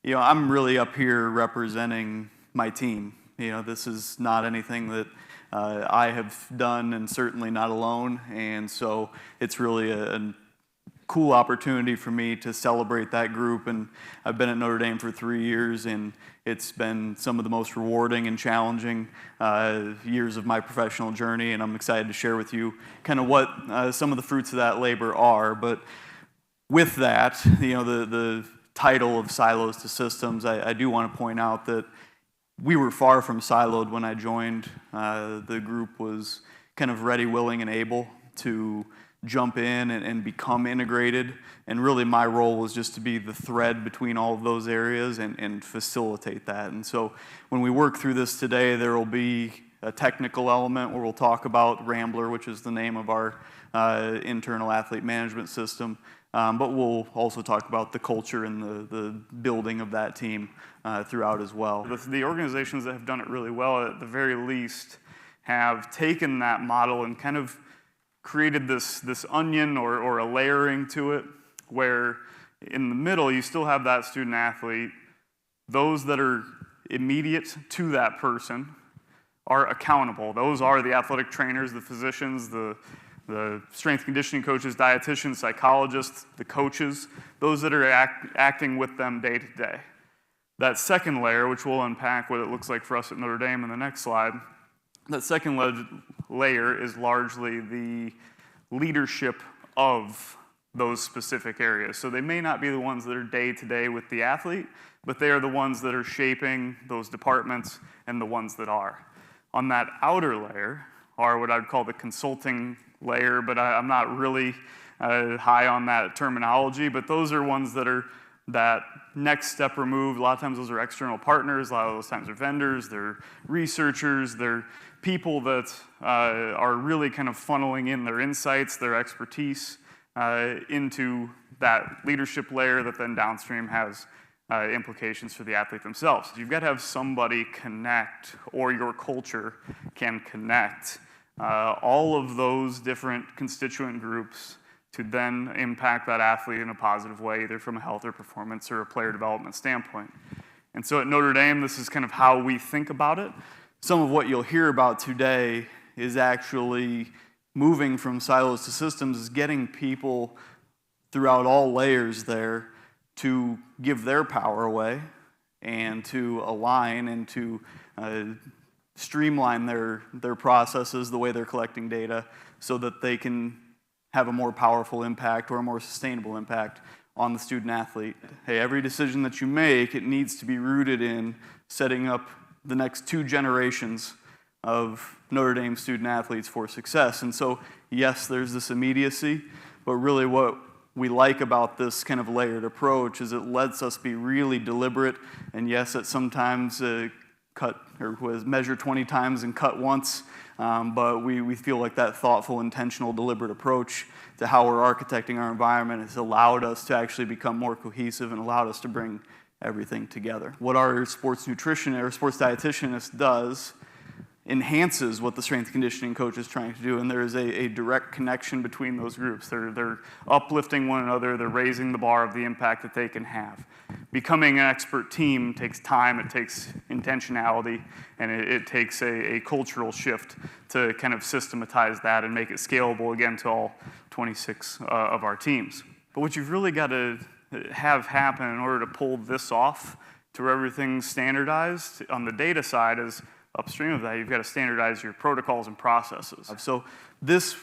I'm really up here representing my team. This is not anything that I have done, and certainly not alone. And so it's really a cool opportunity for me to celebrate that group. And I've been at Notre Dame for 3 years, and it's been some of the most rewarding and challenging years of my professional journey. And I'm excited to share with you kind of what some of the fruits of that labor are. But with that, the title of Silos to Systems, I do want to point out that we were far from siloed when I joined. The group was kind of ready, willing, and able to jump in and become integrated. And really my role was just to be the thread between all of those areas and facilitate that. And so when we work through this today, there will be a technical element where we'll talk about Rambler, which is the name of our internal athlete management system. But we'll also talk about the culture and the building of that team throughout as well. The organizations that have done it really well, at the very least, have taken that model and kind of created this onion or a layering to it, where in the middle you still have that student athlete. Those that are immediate to that person are accountable. Those are the athletic trainers, the physicians, the strength conditioning coaches, dietitians, psychologists, the coaches, those that are acting with them day to day. That second layer, which we'll unpack what it looks like for us at Notre Dame in the next slide, that second layer is largely the leadership of those specific areas. So they may not be the ones that are day to day with the athlete, but they are the ones that are shaping those departments and the ones that are. On that outer layer are what I'd call the consulting layer, but I'm not really high on that terminology, but those are ones that are that next step removed. A lot of times those are external partners, a lot of those times are vendors, they're researchers, they're people that are really kind of funneling in their insights, their expertise into that leadership layer that then downstream has implications for the athlete themselves. You've got to have somebody connect, or your culture can connect all of those different constituent groups to then impact that athlete in a positive way, either from a health or performance or a player development standpoint. And so at Notre Dame, this is kind of how we think about it. Some of what you'll hear about today is actually moving from silos to systems, is getting people throughout all layers there to give their power away and to align and to streamline their processes, the way they're collecting data, so that they can have a more powerful impact or a more sustainable impact on the student athlete. Hey, every decision that you make, it needs to be rooted in setting up the next 2 generations of Notre Dame student athletes for success. And so, yes, there's this immediacy, but really what we like about this kind of layered approach is it lets us be really deliberate. And yes, it sometimes measure 20 times and cut once, but we feel like that thoughtful, intentional, deliberate approach to how we're architecting our environment has allowed us to actually become more cohesive and allowed us to bring everything together. What our sports nutrition or sports dietitianist does enhances what the strength conditioning coach is trying to do, and there is a direct connection between those groups. They're uplifting one another, they're raising the bar of the impact that they can have. Becoming an expert team takes time, it takes intentionality, and it takes a cultural shift to kind of systematize that and make it scalable again to all 26 of our teams. But what you've really got to have happen in order to pull this off to where everything's standardized on the data side is upstream of that, you've got to standardize your protocols and processes. So this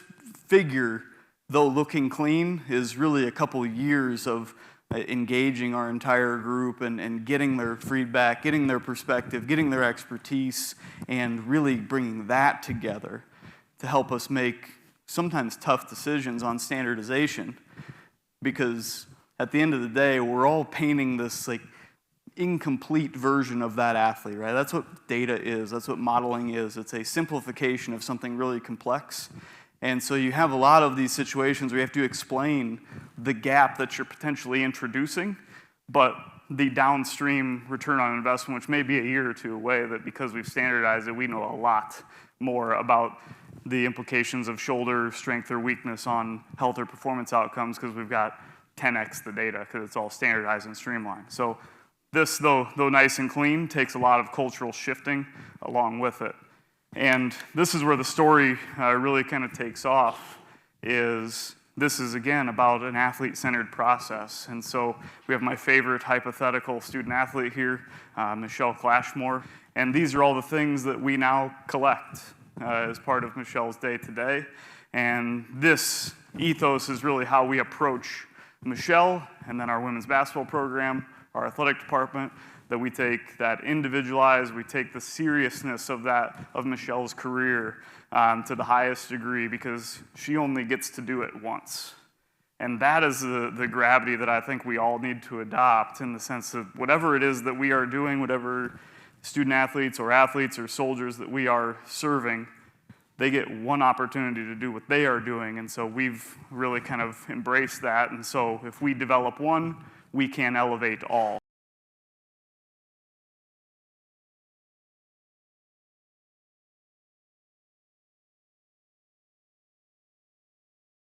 figure, though looking clean, is really a couple years of engaging our entire group and getting their feedback, getting their perspective, getting their expertise, and really bringing that together to help us make sometimes tough decisions on standardization. Because at the end of the day, we're all painting this like incomplete version of that athlete, right? That's what data is. That's what modeling is. It's a simplification of something really complex. And so you have a lot of these situations where you have to explain the gap that you're potentially introducing, but the downstream return on investment, which may be a year or 2 away, that because we've standardized it, we know a lot more about the implications of shoulder strength or weakness on health or performance outcomes because we've got 10x the data because it's all standardized and streamlined. So This, though nice and clean, takes a lot of cultural shifting along with it. And this is where the story really kind of takes off, is this is, again, about an athlete-centered process. And so we have my favorite hypothetical student-athlete here, Michelle Clashmore. And these are all the things that we now collect as part of Michelle's day-to-day. And this ethos is really how we approach Michelle and then our women's basketball program, our athletic department, that we take that individualized, we take the seriousness of Michelle's career to the highest degree, because she only gets to do it once. And that is the gravity that I think we all need to adopt, in the sense of whatever it is that we are doing, whatever student athletes or soldiers that we are serving, they get one opportunity to do what they are doing. And so we've really kind of embraced that. And so if we develop one, we can elevate all.